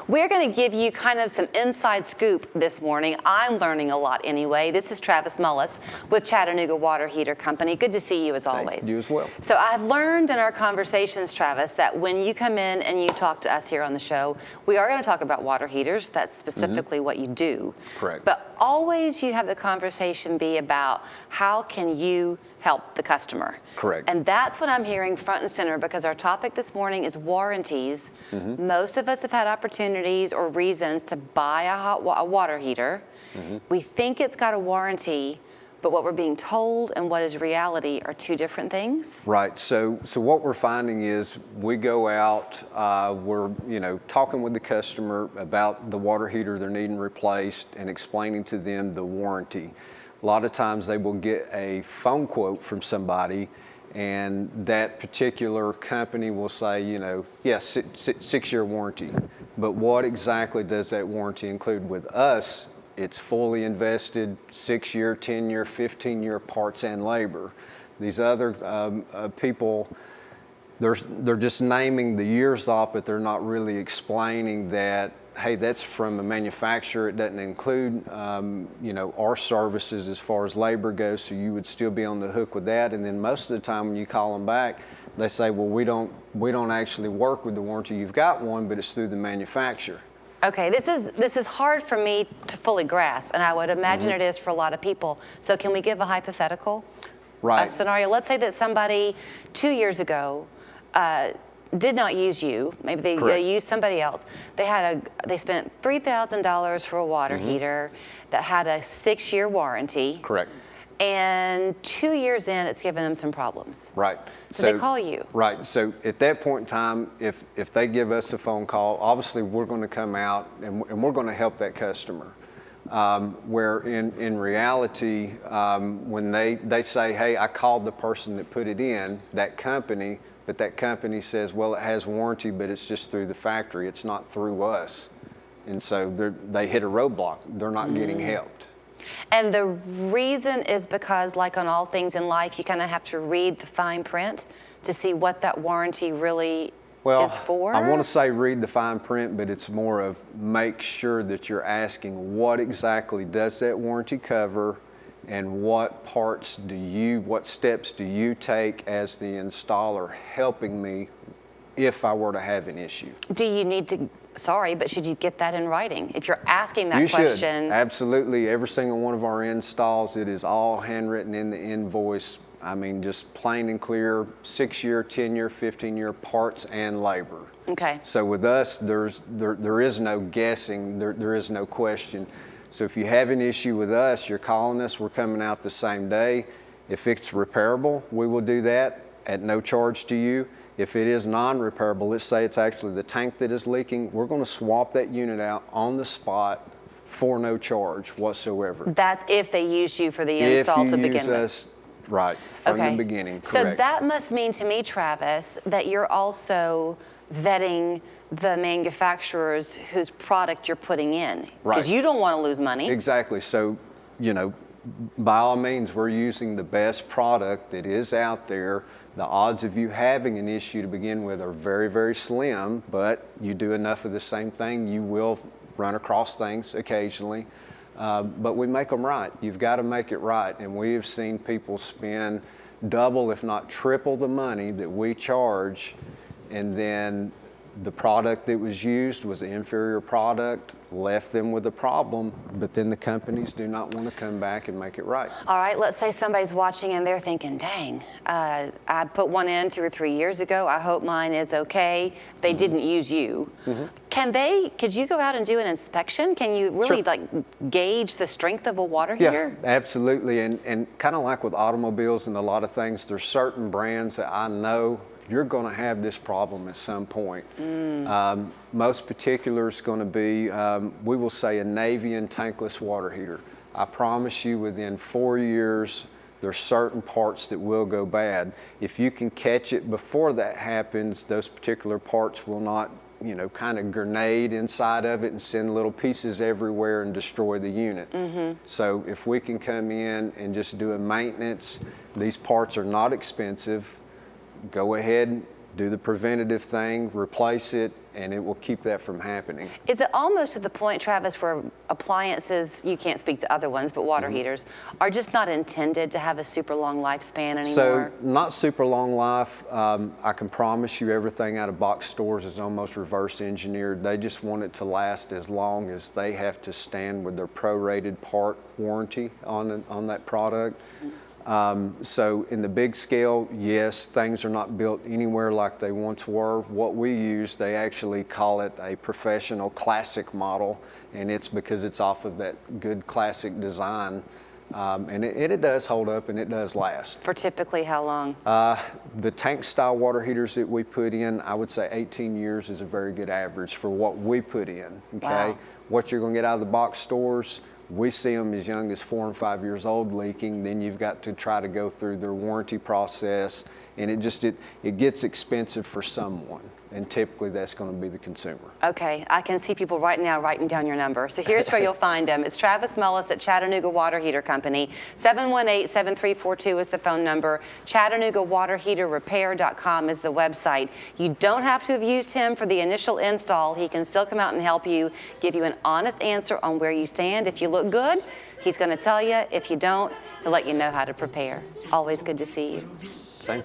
We're going to give you kind of some inside scoop this morning. I'm learning a lot anyway. This is Travis Mullis with Chattanooga Water Heater Company. Good to see you as always. You as well. So I've learned in our conversations, Travis, that when you come in and you talk to us here on the show, we are going to talk about water heaters. That's specifically what you do. Correct. But always you have the conversation be about how can you help the customer. Correct. And that's what I'm hearing front and center, because our topic this morning is warranties. Most of us have had opportunities or reasons to buy a water heater. We think it's got a warranty, but what we're being told and what is reality are two different things. Right. So what we're finding is we go out, we're talking with the customer about the water heater they're needing replaced and explaining to them the warranty. A lot of times they will get a phone quote from somebody, and that particular company will say, yes, 6-year warranty. But what exactly does that warranty include? With us, it's fully invested 6-year, 10-year, 15-year parts and labor. These other people, they're just naming the years off, but they're not really explaining that, hey, that's from a manufacturer. It doesn't include, our services as far as labor goes, so you would still be on the hook with that. And then most of the time when you call them back, they say, well, we don't actually work with the warranty. You've got one, but it's through the manufacturer. Okay, this is hard for me to fully grasp, and I would imagine it is for a lot of people. So can we give a hypothetical? Right. A scenario. Let's say that somebody 2 years ago did not use you. Maybe they used somebody else. They spent $3,000 for a water heater that had a 6-year warranty. Correct. And 2 years in, it's given them some problems. Right. So they call you. Right. So at that point in time, if they give us a phone call, obviously we're going to come out and we're going to help that customer. Where in reality, when they say, hey, I called the person that put it in, that company, but that company says, well, it has warranty, but it's just through the factory. It's not through us. And so they hit a roadblock. They're not getting helped. And the reason is because, like on all things in life, you kind of have to read the fine print to see what that warranty really is for? I want to say read the fine print, but it's more of make sure that you're asking what exactly does that warranty cover, and what steps do you take as the installer helping me if I were to have an issue? Do you need to, but should you get that in writing? If you're asking that you question. Should. Absolutely. Every single one of our installs, it is all handwritten in the invoice. I mean, just plain and clear, 6-year, 10-year, 15-year parts and labor. Okay. So with us, there is no guessing, there is no question. So if you have an issue with us, you're calling us, we're coming out the same day. If it's repairable, we will do that at no charge to you. If it is non-repairable, let's say it's actually the tank that is leaking, we're going to swap that unit out on the spot for no charge whatsoever. That's if they use you for the install to begin with. If you use us, right, from the beginning, correct. So that must mean to me, Travis, that you're also vetting the manufacturers whose product you're putting in. Right. Because you don't want to lose money. Exactly. So, by all means, we're using the best product that is out there. The odds of you having an issue to begin with are very, very slim, but you do enough of the same thing, you will run across things occasionally. But we make them right. You've got to make it right. And we have seen people spend double, if not triple the money that we charge, and then the product that was used was an inferior product, left them with a problem, but then the companies do not want to come back and make it right. All right, let's say somebody's watching and they're thinking, dang, I put one in 2 or 3 years ago. I hope mine is okay. They didn't use you. Could you go out and do an inspection? Can you really gauge the strength of a water heater? Yeah, absolutely. And kind of like with automobiles and a lot of things, there's certain brands that I know you're going to have this problem at some point. Most particular is going to be, we will say, a Navian tankless water heater. I promise you within 4 years, there's certain parts that will go bad. If you can catch it before that happens, those particular parts will not, kind of grenade inside of it and send little pieces everywhere and destroy the unit. So if we can come in and just do a maintenance, these parts are not expensive. Go ahead do the preventative thing, replace it, and it will keep that from happening. Is it almost to the point, Travis, where appliances, you can't speak to other ones, but water heaters, are just not intended to have a super long lifespan anymore? So not super long life. I can promise you everything out of box stores is almost reverse engineered. They just want it to last as long as they have to stand with their prorated part warranty on that product. So in the big scale, yes, things are not built anywhere like they once were. What we use, they actually call it a professional classic model, and it's because it's off of that good classic design. And it does hold up and it does last. For typically how long? The tank style water heaters that we put in, I would say 18 years is a very good average for what we put in, okay? Wow. What you're gonna get out of the box stores, we see them as young as 4 and 5 years old leaking. Then you've got to try to go through their warranty process, and it gets expensive for someone, and typically that's going to be the consumer. Okay, I can see people right now writing down your number. So here's where you'll find him. It's Travis Mullis at Chattanooga Water Heater Company. 718-7342 is the phone number. ChattanoogaWaterHeaterRepair.com is the website. You don't have to have used him for the initial install. He can still come out and help you, give you an honest answer on where you stand. If you look good, he's going to tell you. If you don't, he'll let you know how to prepare. Always good to see you. Same.